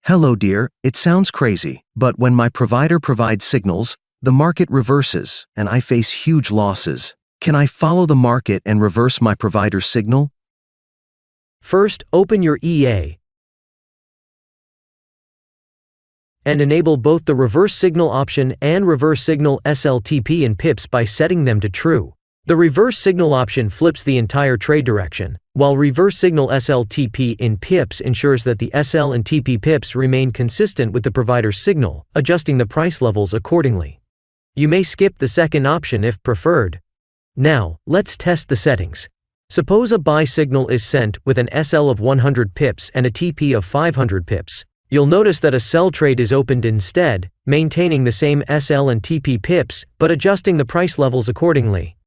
Hello dear, it sounds crazy, but when my provider provides signals, the market reverses, and I face huge losses. Can I follow the market and reverse my provider's signal? First, open your EA and enable both the reverse signal option and reverse signal SLTP in pips by setting them to true. The reverse signal option flips the entire trade direction, while reverse signal SLTP in pips ensures that the SL and TP pips remain consistent with the provider's signal, adjusting the price levels accordingly. You may skip the second option if preferred. Now, let's test the settings. Suppose a buy signal is sent with an SL of 100 pips and a TP of 500 pips. You'll notice that a sell trade is opened instead, maintaining the same SL and TP pips, but adjusting the price levels accordingly.